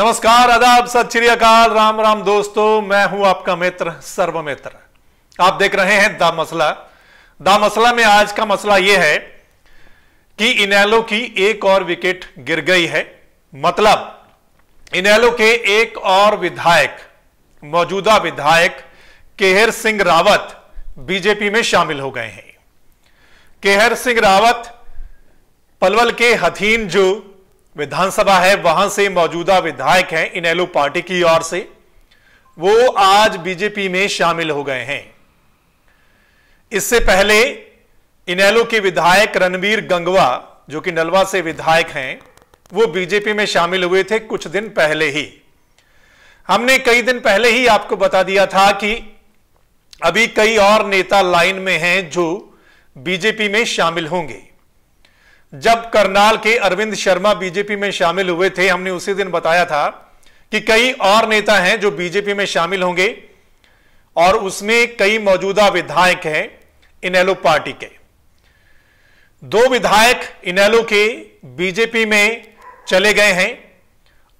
नमस्कार, आदाब, सत श्री अकाल, राम राम दोस्तों। मैं हूं आपका मित्र सर्वमित्र। आप देख रहे हैं द मसला। द मसला में आज का मसला यह है कि इनेलो की एक और विकेट गिर गई है। मतलब इनेलो के एक और विधायक, मौजूदा विधायक केहर सिंह रावत बीजेपी में शामिल हो गए हैं। केहर सिंह रावत पलवल के हथीन जो विधानसभा है वहां से मौजूदा विधायक हैं इनेलो पार्टी की ओर से। वो आज बीजेपी में शामिल हो गए हैं। इससे पहले इनेलो के विधायक रणबीर गंगवा जो कि नलवा से विधायक हैं, वो बीजेपी में शामिल हुए थे कुछ दिन पहले ही। हमने कई दिन पहले ही आपको बता दिया था कि अभी कई और नेता लाइन में हैं जो बीजेपी में शामिल होंगे। जब करनाल के अरविंद शर्मा बीजेपी में शामिल हुए थे, हमने उसी दिन बताया था कि कई और नेता हैं जो बीजेपी में शामिल होंगे और उसमें कई मौजूदा विधायक हैं इनेलो पार्टी के। 2 विधायक इनेलो के बीजेपी में चले गए हैं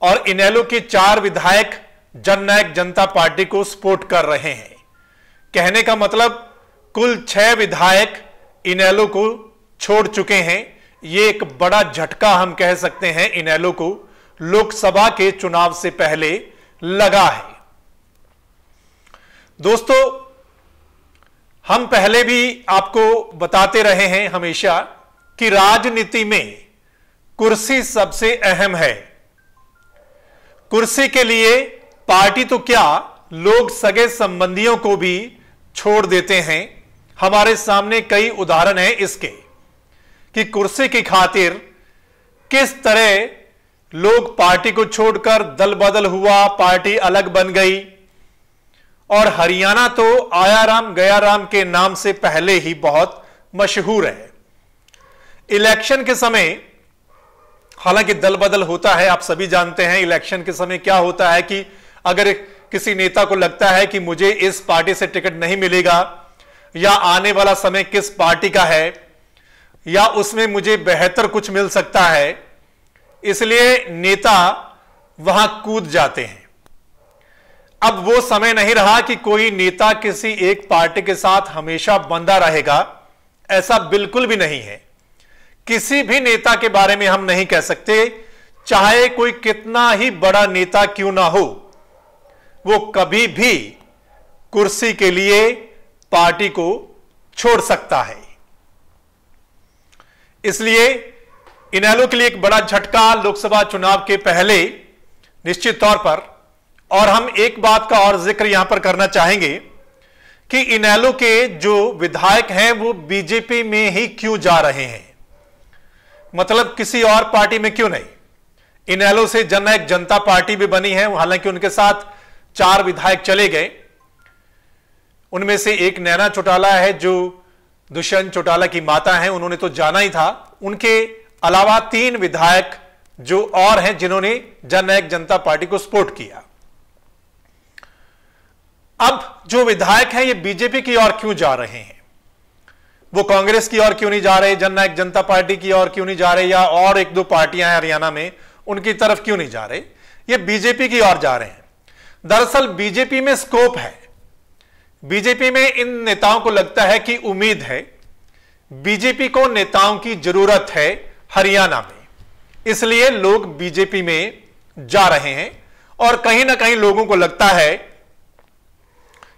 और इनेलो के 4 विधायक जननायक जनता पार्टी को सपोर्ट कर रहे हैं। कहने का मतलब कुल 6 विधायक इनेलो को छोड़ चुके हैं। ये एक बड़ा झटका हम कह सकते हैं इनेलो को लोकसभा के चुनाव से पहले लगा है। दोस्तों, हम पहले भी आपको बताते रहे हैं हमेशा कि राजनीति में कुर्सी सबसे अहम है। कुर्सी के लिए पार्टी तो क्या, लोग सगे संबंधियों को भी छोड़ देते हैं। हमारे सामने कई उदाहरण हैं इसके कि कुर्सी की खातिर किस तरह लोग पार्टी को छोड़कर दल बदल हुआ, पार्टी अलग बन गई। और हरियाणा तो आया राम गया राम के नाम से पहले ही बहुत मशहूर है। इलेक्शन के समय हालांकि दल बदल होता है, आप सभी जानते हैं इलेक्शन के समय क्या होता है कि अगर किसी नेता को लगता है कि मुझे इस पार्टी से टिकट नहीं मिलेगा या आने वाला समय किस पार्टी का है या उसमें मुझे बेहतर कुछ मिल सकता है, इसलिए नेता वहां कूद जाते हैं। अब वो समय नहीं रहा कि कोई नेता किसी एक पार्टी के साथ हमेशा बंधा रहेगा। ऐसा बिल्कुल भी नहीं है। किसी भी नेता के बारे में हम नहीं कह सकते, चाहे कोई कितना ही बड़ा नेता क्यों ना हो, वो कभी भी कुर्सी के लिए पार्टी को छोड़ सकता है। इसलिए इनेलो के लिए एक बड़ा झटका लोकसभा चुनाव के पहले निश्चित तौर पर। और हम एक बात का और जिक्र यहां पर करना चाहेंगे कि इनेलो के जो विधायक हैं वो बीजेपी में ही क्यों जा रहे हैं, मतलब किसी और पार्टी में क्यों नहीं। इनेलो से जननायक जनता पार्टी भी बनी है, हालांकि उनके साथ 4 विधायक चले गए। उनमें से एक नैना चौटाला है जो दुष्यंत चौटाला की माता हैं, उन्होंने तो जाना ही था। उनके अलावा 3 विधायक जो और हैं जिन्होंने जननायक जनता पार्टी को सपोर्ट किया। अब जो विधायक हैं ये बीजेपी की ओर क्यों जा रहे हैं, वो कांग्रेस की ओर क्यों नहीं जा रहे, जननायक जनता पार्टी की ओर क्यों नहीं जा रहे, या और 1-2 पार्टियां हैं हरियाणा में उनकी तरफ क्यों नहीं जा रहे, ये बीजेपी की ओर जा रहे हैं। दरअसल बीजेपी में स्कोप है। बीजेपी में इन नेताओं को लगता है कि उम्मीद है, बीजेपी को नेताओं की जरूरत है हरियाणा में, इसलिए लोग बीजेपी में जा रहे हैं। और कहीं ना कहीं लोगों को लगता है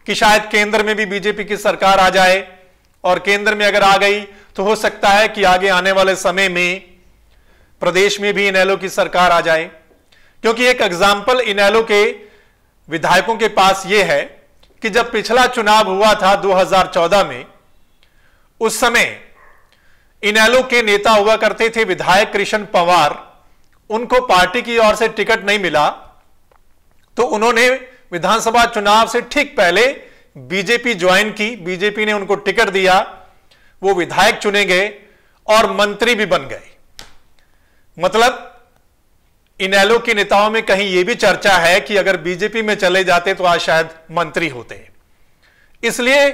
कि शायद केंद्र में भी बीजेपी की सरकार आ जाए, और केंद्र में अगर आ गई तो हो सकता है कि आगे आने वाले समय में प्रदेश में भी इनेलो की सरकार आ जाए। क्योंकि एक एग्जाम्पल इनेलो के विधायकों के पास यह है कि जब पिछला चुनाव हुआ था 2014 में, उस समय इनेलो के नेता हुआ करते थे विधायक कृष्ण पवार। उनको पार्टी की ओर से टिकट नहीं मिला तो उन्होंने विधानसभा चुनाव से ठीक पहले बीजेपी ज्वाइन की। बीजेपी ने उनको टिकट दिया, वो विधायक चुने गए और मंत्री भी बन गए। मतलब इनेलो के नेताओं में कहीं यह भी चर्चा है कि अगर बीजेपी में चले जाते तो आज शायद मंत्री होते। इसलिए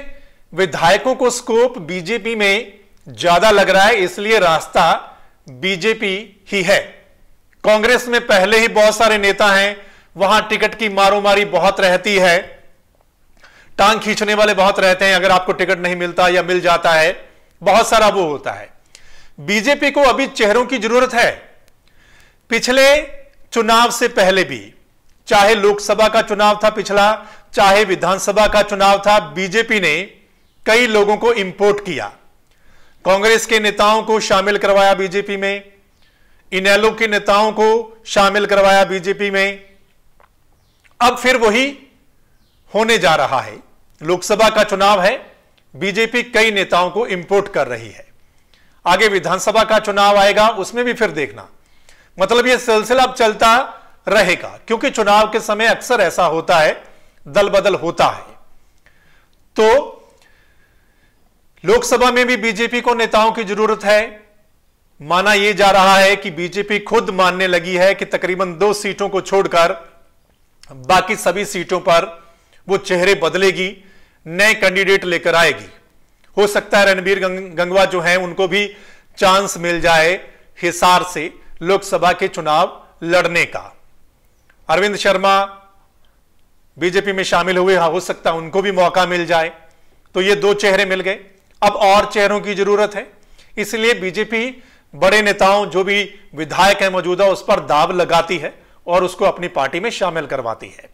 विधायकों को स्कोप बीजेपी में ज्यादा लग रहा है, इसलिए रास्ता बीजेपी ही है। कांग्रेस में पहले ही बहुत सारे नेता हैं, वहां टिकट की मारोमारी बहुत रहती है, टांग खींचने वाले बहुत रहते हैं। अगर आपको टिकट नहीं मिलता या मिल जाता है, बहुत सारा वो होता है। बीजेपी को अभी चेहरों की जरूरत है। पिछले चुनाव से पहले भी, चाहे लोकसभा का चुनाव था पिछला, चाहे विधानसभा का चुनाव था, बीजेपी ने कई लोगों को इंपोर्ट किया। कांग्रेस के नेताओं को शामिल करवाया बीजेपी में, इनेलो के नेताओं को शामिल करवाया बीजेपी में। अब फिर वही होने जा रहा है। लोकसभा का चुनाव है, बीजेपी कई नेताओं को इंपोर्ट कर रही है। आगे विधानसभा का चुनाव आएगा, उसमें भी फिर देखना। मतलब यह सिलसिला अब चलता रहेगा, क्योंकि चुनाव के समय अक्सर ऐसा होता है, दल बदल होता है। तो लोकसभा में भी बीजेपी को नेताओं की जरूरत है। माना यह जा रहा है कि बीजेपी खुद मानने लगी है कि तकरीबन 2 सीटों को छोड़कर बाकी सभी सीटों पर वो चेहरे बदलेगी, नए कैंडिडेट लेकर आएगी। हो सकता है रणबीर गंगवा जो हैं उनको भी चांस मिल जाए हिसार से लोकसभा के चुनाव लड़ने का। अरविंद शर्मा बीजेपी में शामिल हुए, हो सकता है उनको भी मौका मिल जाए। तो ये 2 चेहरे मिल गए, अब और चेहरों की जरूरत है। इसलिए बीजेपी बड़े नेताओं, जो भी विधायक हैं मौजूदा, उस पर दाव लगाती है और उसको अपनी पार्टी में शामिल करवाती है।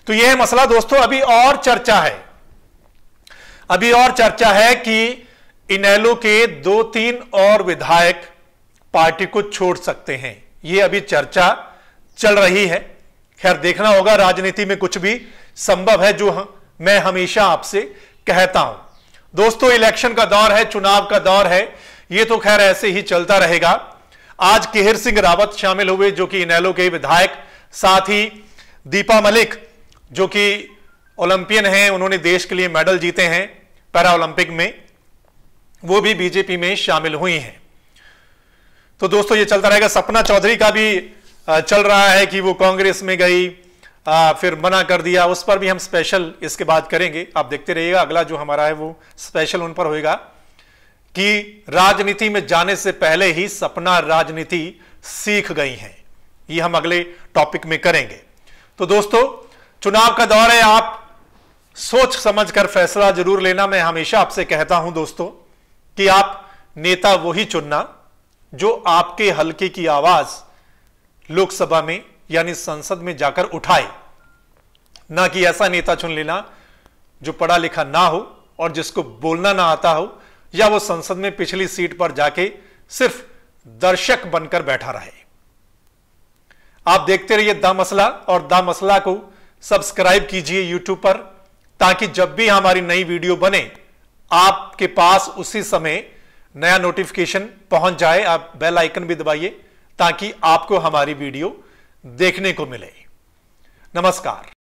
तो यह मसला दोस्तों अभी और चर्चा है। अभी और चर्चा है कि इनेलो के 2-3 और विधायक पार्टी को छोड़ सकते हैं। यह अभी चर्चा चल रही है। खैर देखना होगा, राजनीति में कुछ भी संभव है, जो मैं हमेशा आपसे कहता हूं। दोस्तों इलेक्शन का दौर है, चुनाव का दौर है, यह तो खैर ऐसे ही चलता रहेगा। आज केहर सिंह रावत शामिल हुए, जो कि इनेलो के विधायक, साथ ही दीपा मलिक जो कि ओलंपियन हैं, उन्होंने देश के लिए मेडल जीते हैं पैरा ओलंपिक में, वो भी बीजेपी में शामिल हुई हैं। तो दोस्तों ये चलता रहेगा। सपना चौधरी का भी चल रहा है कि वो कांग्रेस में गई, फिर मना कर दिया। उस पर भी हम स्पेशल इसके बाद करेंगे, आप देखते रहिएगा। अगला जो हमारा है वो स्पेशल उन पर होएगा कि राजनीति में जाने से पहले ही सपना राजनीति सीख गई हैं। ये हम अगले टॉपिक में करेंगे। तो दोस्तों चुनाव का दौर है, आप सोच समझकर फैसला जरूर लेना। मैं हमेशा आपसे कहता हूं दोस्तों कि आप नेता वही चुनना जो आपके हलके की आवाज लोकसभा में यानी संसद में जाकर उठाए, ना कि ऐसा नेता चुन लेना जो पढ़ा लिखा ना हो और जिसको बोलना ना आता हो, या वो संसद में पिछली सीट पर जाके सिर्फ दर्शक बनकर बैठा रहे। आप देखते रहिए द मसला, और द मसला को सब्सक्राइब कीजिए यूट्यूब पर, ताकि जब भी हमारी नई वीडियो बने आपके पास उसी समय नया नोटिफिकेशन पहुंच जाए। आप बेल आइकन भी दबाइए ताकि आपको हमारी वीडियो देखने को मिले। नमस्कार।